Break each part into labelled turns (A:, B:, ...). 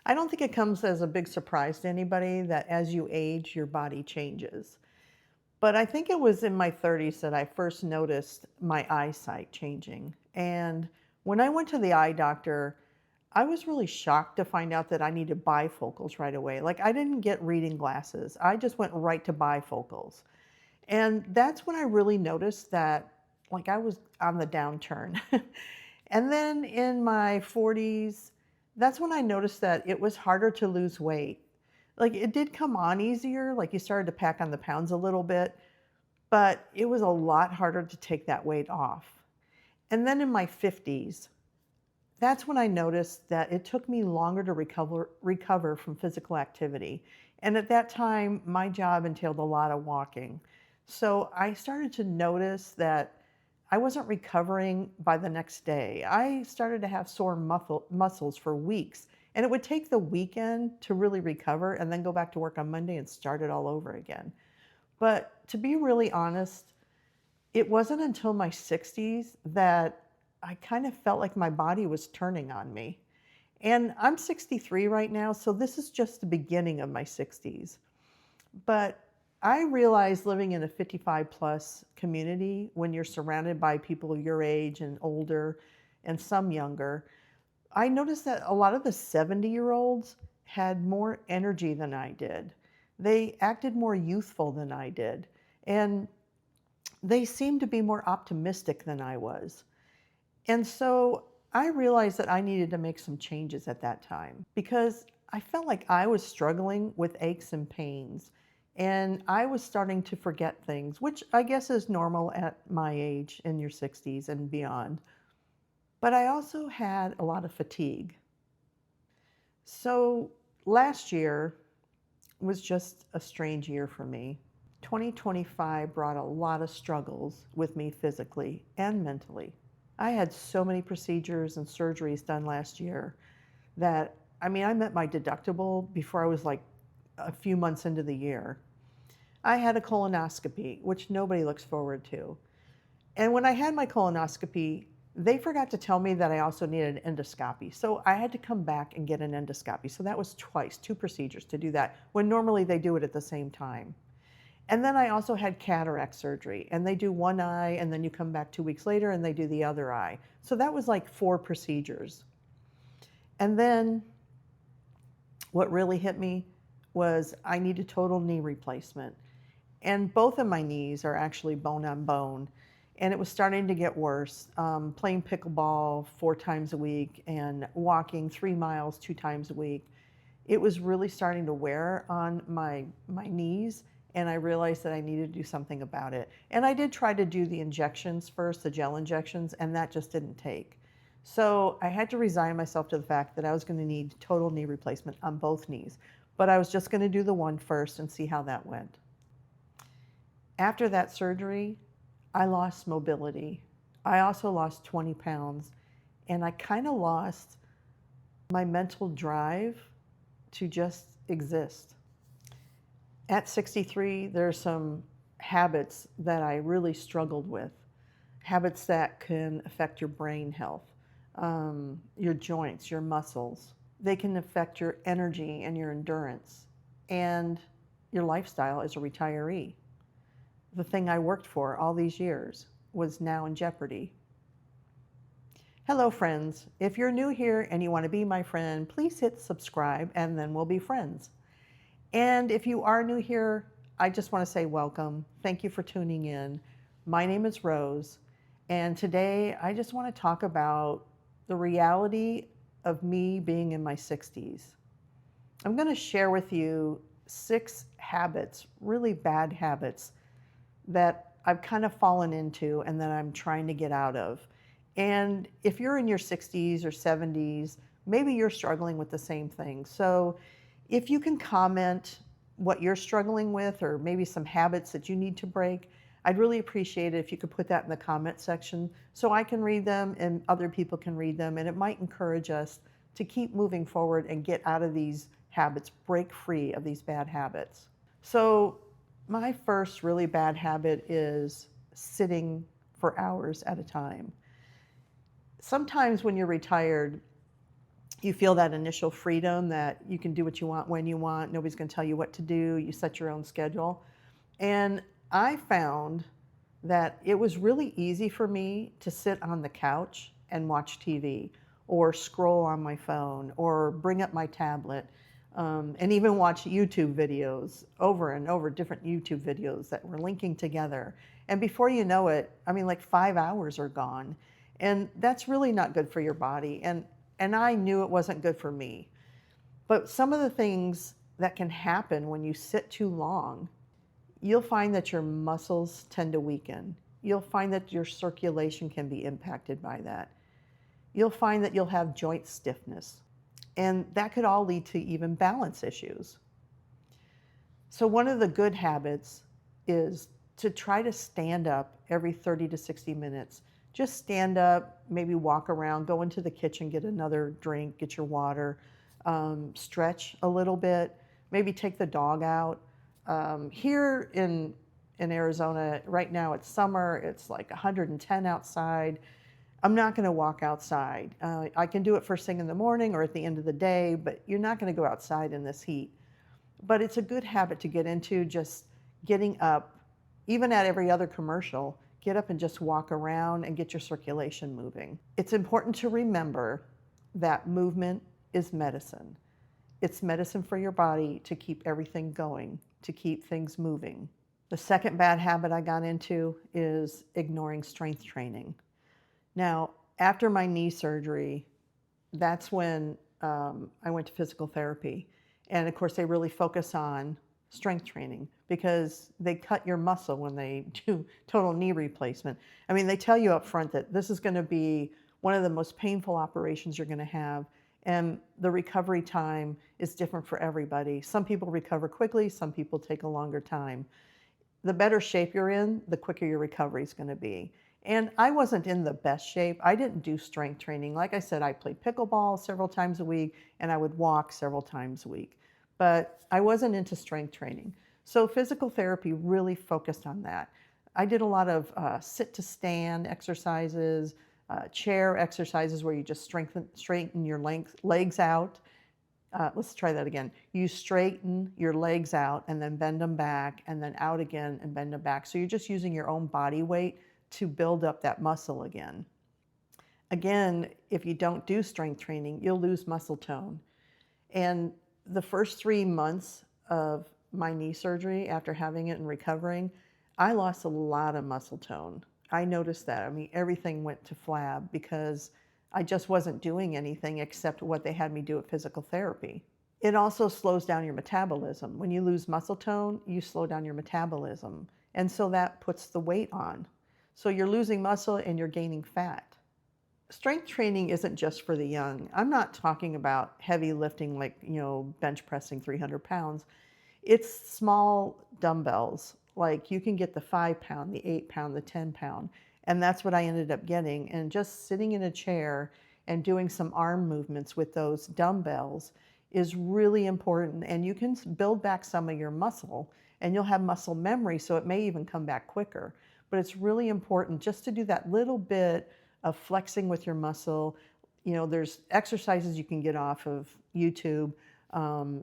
A: I don't think it comes as a big surprise to anybody that as you age, your body changes. But I think it was in my 30s that I first noticed my eyesight changing. And when I went to the eye doctor, I was really shocked to find out that I needed bifocals right away. Like, I didn't get reading glasses, I just went right to bifocals. And that's when I really noticed that, like, I was on the downturn. And then in my 40s, that's when I noticed that it was harder to lose weight. Like, it did come on easier, like you started to pack on the pounds a little bit, but it was a lot harder to take that weight off. And then in my 50s, that's when I noticed that it took me longer to recover from physical activity. And at that time, my job entailed a lot of walking. So I started to notice that I wasn't recovering by the next day. I started to have sore muscles for weeks. And it would take the weekend to really recover and then go back to work on Monday and start it all over again. But to be really honest, it wasn't until my 60s that I kind of felt like my body was turning on me. And I'm 63 right now, so this is just the beginning of my 60s. But I realize living in a 55 plus community, when you're surrounded by people your age and older and some younger, I noticed that a lot of the 70-year-olds had more energy than I did. They acted more youthful than I did. And they seemed to be more optimistic than I was. And so I realized that I needed to make some changes at that time because I felt like I was struggling with aches and pains. And I was starting to forget things, which I guess is normal at my age in your 60s and beyond. But I also had a lot of fatigue. So last year was just a strange year for me. 2025 brought a lot of struggles with me physically and mentally. I had so many procedures and surgeries done last year that, I mean, I met my deductible before I was like a few months into the year. I had a colonoscopy, which nobody looks forward to. And when I had my colonoscopy, they forgot to tell me that I also needed an endoscopy. So I had to come back and get an endoscopy. So that was twice, two procedures to do that, when normally they do it at the same time. And then I also had cataract surgery, and they do one eye, and then you come back 2 weeks later and they do the other eye. So that was like 4 procedures. And then what really hit me was I needed total knee replacement. And both of my knees are actually bone on bone. And it was starting to get worse. Playing pickleball 4 times a week and walking 3 miles 2 times a week. It was really starting to wear on my knees, and I realized that I needed to do something about it. And I did try to do the injections first, the gel injections, and that just didn't take. So I had to resign myself to the fact that I was going to need total knee replacement on both knees. But I was just going to do the one first and see how that went. After that surgery, I lost mobility. I also lost 20 pounds, and I kind of lost my mental drive to just exist. At 63, there's some habits that I really struggled with, habits that can affect your brain health, your joints, your muscles. They can affect your energy and your endurance and your lifestyle as a retiree. The thing I worked for all these years was now in jeopardy. Hello, friends. If you're new here and you want to be my friend, please hit subscribe and then we'll be friends. And if you are new here, I just want to say welcome. Thank you for tuning in. My name is Rose, and today I just want to talk about the reality of me being in my 60s. I'm going to share with you 6 habits, really bad habits, that I've kind of fallen into and that I'm trying to get out of. And if you're in your 60s or 70s, maybe you're struggling with the same thing. So if you can comment what you're struggling with or maybe some habits that you need to break, I'd really appreciate it if you could put that in the comment section so I can read them and other people can read them, and it might encourage us to keep moving forward and get out of these habits, break free of these bad habits. So my first really bad habit is sitting for hours at a time. Sometimes when you're retired, You feel that initial freedom that you can do what you want when you want. Nobody's going to tell you what to do. You set your own schedule. And I found that it was really easy for me to sit on the couch and watch TV or scroll on my phone or bring up my tablet, and even watch YouTube videos over and over, different YouTube videos that were linking together. And before you know it, I mean, like 5 hours are gone. And that's really not good for your body. And I knew it wasn't good for me. But some of the things that can happen when you sit too long, you'll find that your muscles tend to weaken. You'll find that your circulation can be impacted by that. You'll find that you'll have joint stiffness. And that could all lead to even balance issues. So one of the good habits is to try to stand up every 30 to 60 minutes. Just stand up, maybe walk around, go into the kitchen, get another drink, get your water, stretch a little bit, maybe take the dog out. Here in Arizona, right now it's summer, it's like 110 outside. I'm not going to walk outside. I can do it first thing in the morning or at the end of the day, but you're not going to go outside in this heat. But it's a good habit to get into, just getting up, even at every other commercial, get up and just walk around and get your circulation moving. It's important to remember that movement is medicine. It's medicine for your body to keep everything going, to keep things moving. The second bad habit I got into is ignoring strength training. Now, after my knee surgery, that's when I went to physical therapy. And of course, they really focus on strength training because they cut your muscle when they do total knee replacement. I mean, they tell you up front that this is going to be one of the most painful operations you're going to have. And the recovery time is different for everybody. Some people recover quickly, some people take a longer time. The better shape you're in, the quicker your recovery is going to be. And I wasn't in the best shape. I didn't do strength training. Like I said, I played pickleball several times a week and I would walk several times a week. But I wasn't into strength training. So physical therapy really focused on that. I did a lot of sit to stand exercises, chair exercises where you just straighten your legs out. Let's try that again. You straighten your legs out and then bend them back and then out again and bend them back. So you're just using your own body weight to build up that muscle again. Again, if you don't do strength training, you'll lose muscle tone. And the first 3 months of my knee surgery, after having it and recovering, I lost a lot of muscle tone. I noticed that. I mean, everything went to flab because I just wasn't doing anything except what they had me do at physical therapy. It also slows down your metabolism. When you lose muscle tone, you slow down your metabolism. And so that puts the weight on. So you're losing muscle and you're gaining fat. Strength training isn't just for the young. I'm not talking about heavy lifting like, bench pressing 300 pounds. It's small dumbbells. Like you can get the 5-pound, the 8-pound, the 10-pound. And that's what I ended up getting. And just sitting in a chair and doing some arm movements with those dumbbells is really important. And you can build back some of your muscle and you'll have muscle memory, so it may even come back quicker. But it's really important just to do that little bit of flexing with your muscle. There's exercises you can get off of YouTube,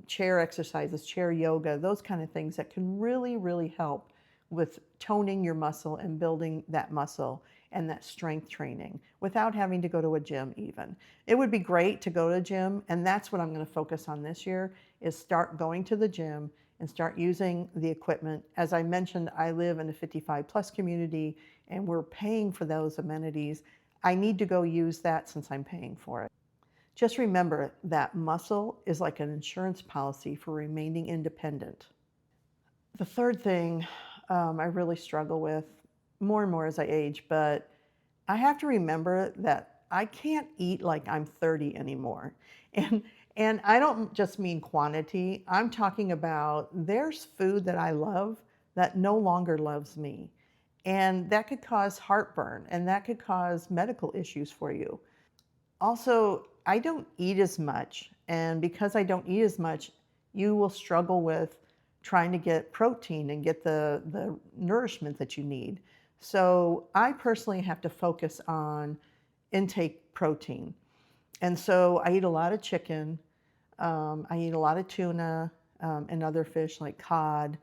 A: chair exercises, chair yoga, those kind of things that can really, really help with toning your muscle and building that muscle and that strength training without having to go to a gym even. It would be great to go to a gym, and that's what I'm going to focus on this year, is start going to the gym and start using the equipment. As I mentioned, I live in a 55 plus community and we're paying for those amenities. I need to go use that since I'm paying for it. Just remember that muscle is like an insurance policy for remaining independent. The third thing I really struggle with more and more as I age, but I have to remember that I can't eat like I'm 30 anymore. And I don't just mean quantity. I'm talking about there's food that I love that no longer loves me. And that could cause heartburn and that could cause medical issues for you. Also, I don't eat as much. And because I don't eat as much, you will struggle with trying to get protein and get the nourishment that you need. So I personally have to focus on intake protein. And so I eat a lot of chicken. I eat a lot of tuna and other fish like cod.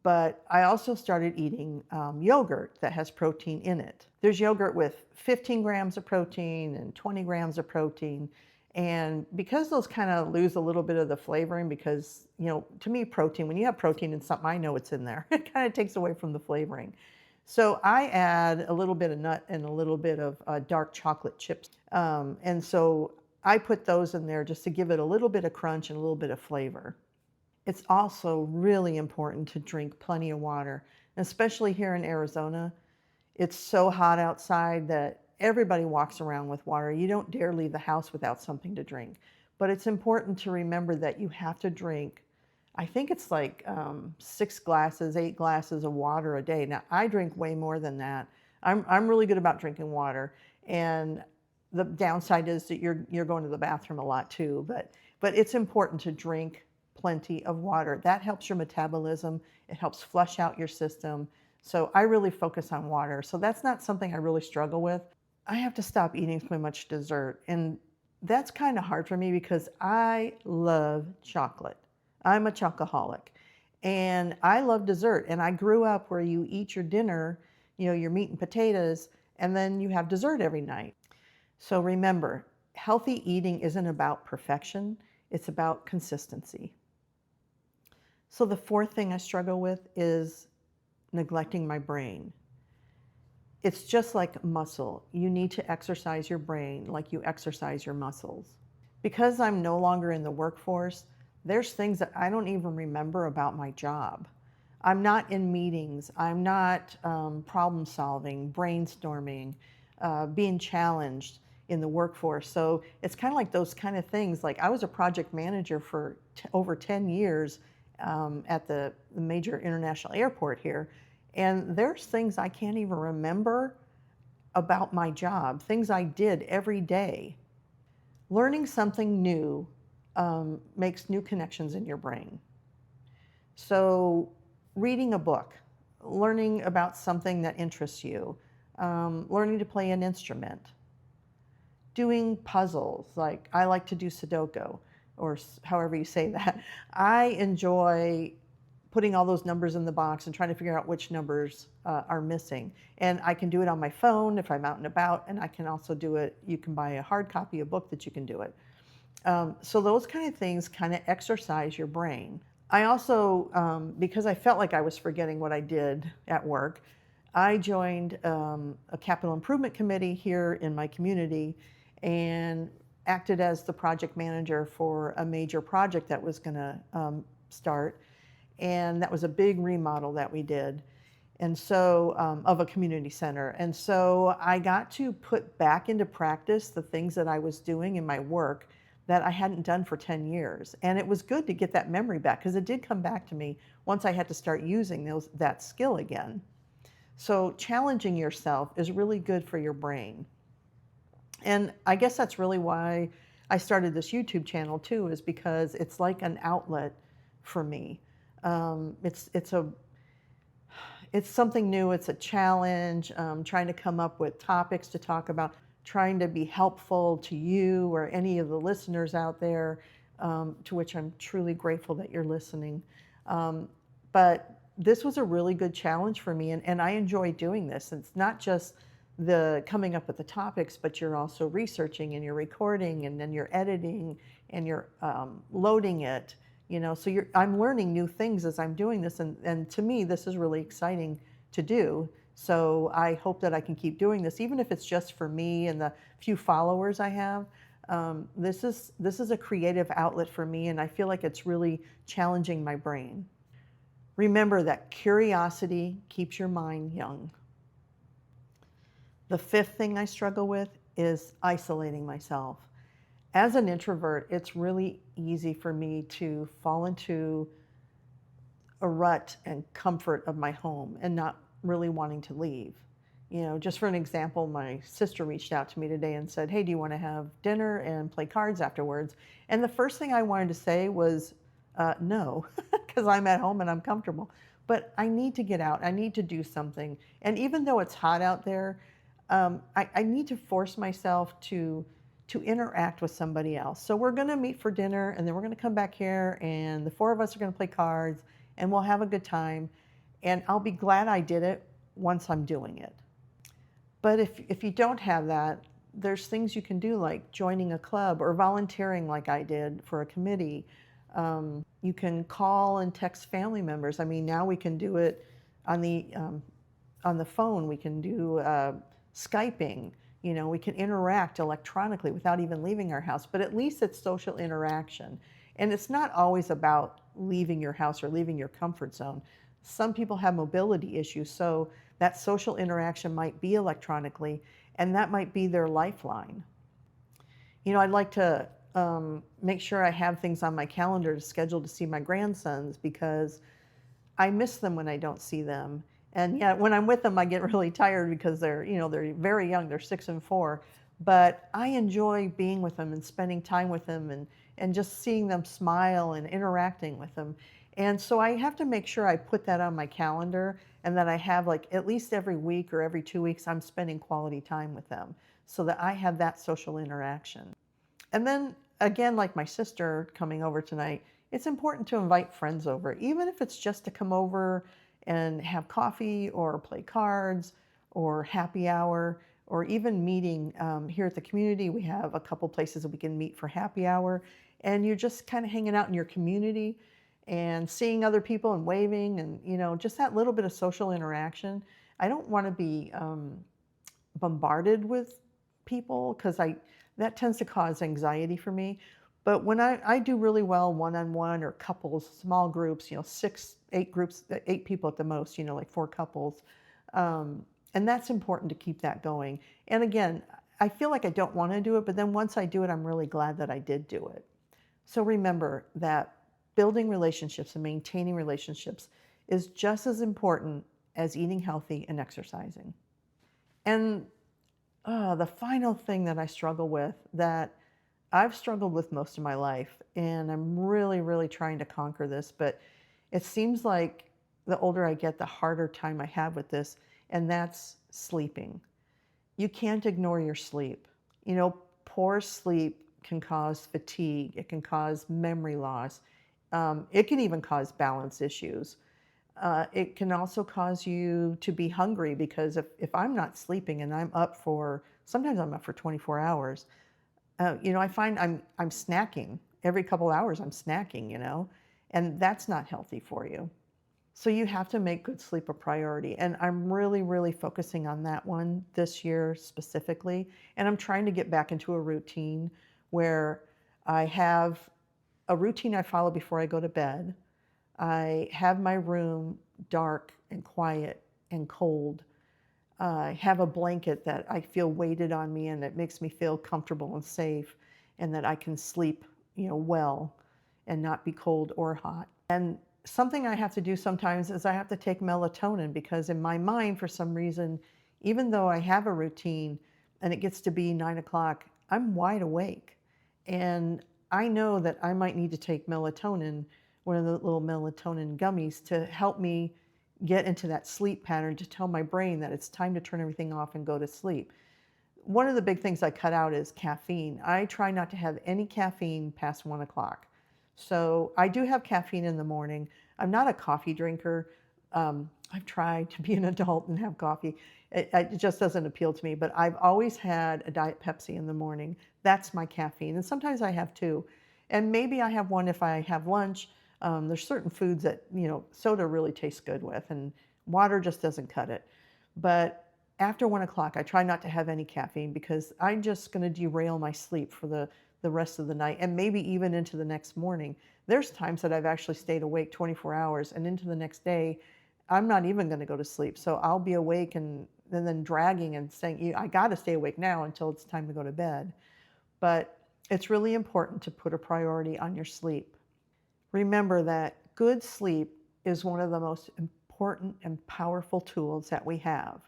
A: But I also started eating yogurt that has protein in it. There's yogurt with 15 grams of protein and 20 grams of protein. And because those kind of lose a little bit of the flavoring, because, to me, protein, when you have protein in something, I know it's in there. It kind of takes away from the flavoring. So I add a little bit of nut and a little bit of dark chocolate chips. And so I put those in there just to give it a little bit of crunch and a little bit of flavor. It's also really important to drink plenty of water, especially here in Arizona. It's so hot outside that everybody walks around with water. You don't dare leave the house without something to drink. But it's important to remember that you have to drink, I think it's like 8 glasses of water a day. Now, I drink way more than that. I'm really good about drinking water. And the downside is that you're going to the bathroom a lot too. But it's important to drink plenty of water. That helps your metabolism. It helps flush out your system. So I really focus on water. So that's not something I really struggle with. I have to stop eating so much dessert. And that's kind of hard for me because I love chocolate. I'm a chocoholic. And I love dessert. And I grew up where you eat your dinner, your meat and potatoes, and then you have dessert every night. So remember, healthy eating isn't about perfection. It's about consistency. So the fourth thing I struggle with is neglecting my brain. It's just like muscle. You need to exercise your brain like you exercise your muscles. Because I'm no longer in the workforce, there's things that I don't even remember about my job. I'm not in meetings. I'm not problem solving, brainstorming, being challenged in the workforce. So it's kind of like those kind of things. Like I was a project manager for over 10 years at the major international airport here. And there's things I can't even remember about my job, things I did every day. Learning something new makes new connections in your brain. So reading a book, learning about something that interests you, learning to play an instrument, doing puzzles, like I like to do Sudoku, or however you say that. I enjoy putting all those numbers in the box and trying to figure out which numbers are missing. And I can do it on my phone if I'm out and about, and I can also do it, you can buy a hard copy, a book that you can do it. So those kind of things kind of exercise your brain. I also, because I felt like I was forgetting what I did at work, I joined a capital improvement committee here in my community and acted as the project manager for a major project that was going to start. And that was a big remodel that we did, and so of a community center. And so I got to put back into practice the things that I was doing in my work that I hadn't done for 10 years. And it was good to get that memory back because it did come back to me once I had to start using that skill again. So challenging yourself is really good for your brain. And I guess that's really why I started this YouTube channel too, is because it's like an outlet for me. It's something new. It's a challenge. Trying to come up with topics to talk about, trying to be helpful to you or any of the listeners out there, to which I'm truly grateful that you're listening. But this was a really good challenge for me, and I enjoy doing this. It's not just the coming up with the topics, but you're also researching and you're recording and then you're editing and you're loading it. So I'm learning new things as I'm doing this, and to me, this is really exciting to do. So I hope that I can keep doing this, even if it's just for me and the few followers I have. This is a creative outlet for me, and I feel like it's really challenging my brain. Remember that curiosity keeps your mind young. The fifth thing I struggle with is isolating myself. As an introvert, it's really easy for me to fall into a rut and comfort of my home and not really wanting to leave. Just for an example, my sister reached out to me today and said, "Hey, do you want to have dinner and play cards afterwards?" And the first thing I wanted to say was, no, because I'm at home and I'm comfortable. But I need to get out. I need to do something. And even though it's hot out there, I need to force myself to to interact with somebody else. So we're going to meet for dinner, and then we're going to come back here, and the four of us are going to play cards, and we'll have a good time. And I'll be glad I did it once I'm doing it. But if you don't have that, there's things you can do, like joining a club or volunteering like I did for a committee. You can call and text family members. I mean, now we can do it on the phone. We can do Skyping. You know, we can interact electronically without even leaving our house, but at least it's social interaction. And it's not always about leaving your house or leaving your comfort zone. Some people have mobility issues, so that social interaction might be electronically, and that might be their lifeline. You know, I'd like to make sure I have things on my calendar to schedule to see my grandsons, because I miss them when I don't see them. And yeah, when I'm with them, I get really tired because they're very young. They're 6 and 4. But I enjoy being with them and spending time with them, and just seeing them smile and interacting with them. And so I have to make sure I put that on my calendar, and that I have, like, at least every week or every 2 weeks, I'm spending quality time with them so that I have that social interaction. And then again, like my sister coming over tonight, it's important to invite friends over, even if it's just to come over and have coffee or play cards or happy hour, or even meeting here at the community. We have a couple places that we can meet for happy hour, and you're just kind of hanging out in your community and seeing other people and waving, and just that little bit of social interaction. I don't want to be bombarded with people, because that tends to cause anxiety for me. But when I do really well one-on-one or couples, small groups, 6, 8 groups, 8 people at the most, like 4 couples. And that's important to keep that going. And again, I feel like I don't want to do it, but then once I do it, I'm really glad that I did do it. So remember that building relationships and maintaining relationships is just as important as eating healthy and exercising. And the final thing that I struggle with, that I've struggled with most of my life, and I'm really, really trying to conquer this, but it seems like the older I get, the harder time I have with this, and that's sleeping. You can't ignore your sleep. Poor sleep can cause fatigue. It can cause memory loss. It can even cause balance issues. It can also cause you to be hungry, because if I'm not sleeping and sometimes I'm up for 24 hours, I find I'm snacking. Every couple hours I'm snacking, and that's not healthy for you. So you have to make good sleep a priority. And I'm really, really focusing on that one this year specifically. And I'm trying to get back into a routine where I have a routine I follow before I go to bed. I have my room dark and quiet and cold. I have a blanket that I feel weighted on me, and it makes me feel comfortable and safe, and that I can sleep, well, and not be cold or hot. And something I have to do sometimes is I have to take melatonin, because in my mind, for some reason, even though I have a routine and it gets to be 9 o'clock, I'm wide awake. And I know that I might need to take melatonin, one of the little melatonin gummies, to help me get into that sleep pattern, to tell my brain that it's time to turn everything off and go to sleep. One of the big things I cut out is caffeine. I try not to have any caffeine past 1 o'clock. So I do have caffeine in the morning. I'm not a coffee drinker. I've tried to be an adult and have coffee. It just doesn't appeal to me, but I've always had a Diet Pepsi in the morning. That's my caffeine. And sometimes I have 2. And maybe I have 1 if I have lunch. There's certain foods that, soda really tastes good with, and water just doesn't cut it. But after 1 o'clock, I try not to have any caffeine, because I'm just going to derail my sleep for the rest of the night, and maybe even into the next morning. There's times that I've actually stayed awake 24 hours, and into the next day, I'm not even going to go to sleep. So I'll be awake and then dragging and saying, I got to stay awake now until it's time to go to bed. But it's really important to put a priority on your sleep. Remember that good sleep is one of the most important and powerful tools that we have.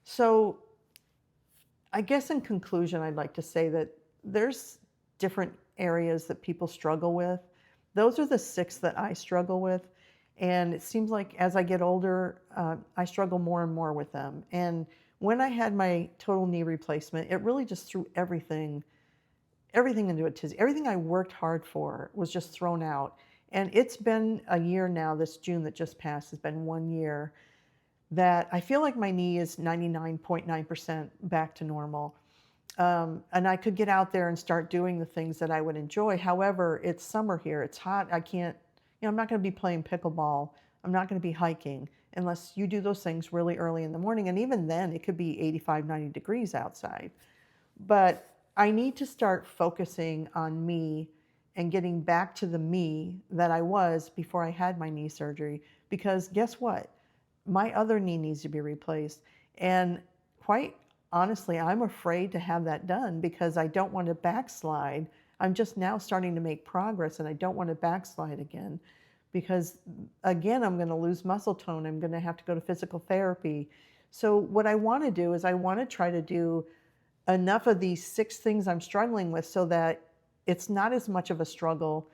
A: So I guess in conclusion, I'd like to say that there's different areas that people struggle with. Those are the 6 that I struggle with. And it seems like as I get older, I struggle more and more with them. And when I had my total knee replacement, it really just threw everything everything into a tizzy. Everything I worked hard for was just thrown out. And it's been a year now, this June that just passed has been 1 year, that I feel like my knee is 99.9% back to normal. And I could get out there and start doing the things that I would enjoy. However, it's summer here. It's hot. I can't, I'm not going to be playing pickleball. I'm not going to be hiking unless you do those things really early in the morning. And even then, it could be 85, 90 degrees outside. But I need to start focusing on me and getting back to the me that I was before I had my knee surgery. Because guess what? My other knee needs to be replaced. And quite honestly, I'm afraid to have that done because I don't want to backslide. I'm just now starting to make progress and I don't want to backslide again because, again, I'm going to lose muscle tone. I'm going to have to go to physical therapy. So what I want to do is I want to try to do enough of these 6 things I'm struggling with so that it's not as much of a struggle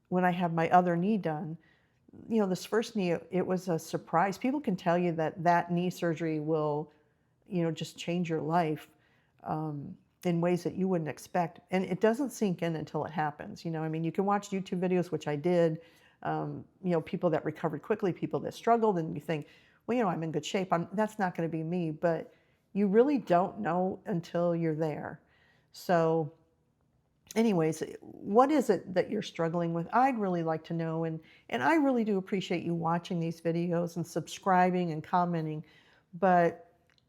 A: when I have my other knee done. This first knee, it was a surprise. People can tell you that knee surgery will, just change your life in ways that you wouldn't expect. And it doesn't sink in until it happens. I mean, you can watch YouTube videos, which I did, people that recovered quickly, people that struggled, and you think, well, I'm in good shape. That's not going to be me. But you really don't know until you're there. So anyways, what is it that you're struggling with? I'd really like to know. And I really do appreciate you watching these videos and subscribing and commenting. But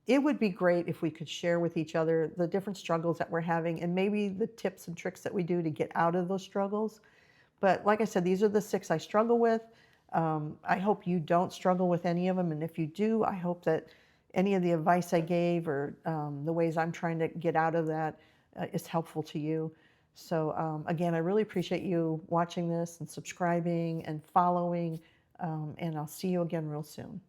A: it would be great if we could share with each other the different struggles that we're having and maybe the tips and tricks that we do to get out of those struggles. But like I said, these are the 6 I struggle with. I hope you don't struggle with any of them. And if you do, I hope that any of the advice I gave or the ways I'm trying to get out of that is helpful to you. So again, I really appreciate you watching this and subscribing and following. And I'll see you again real soon.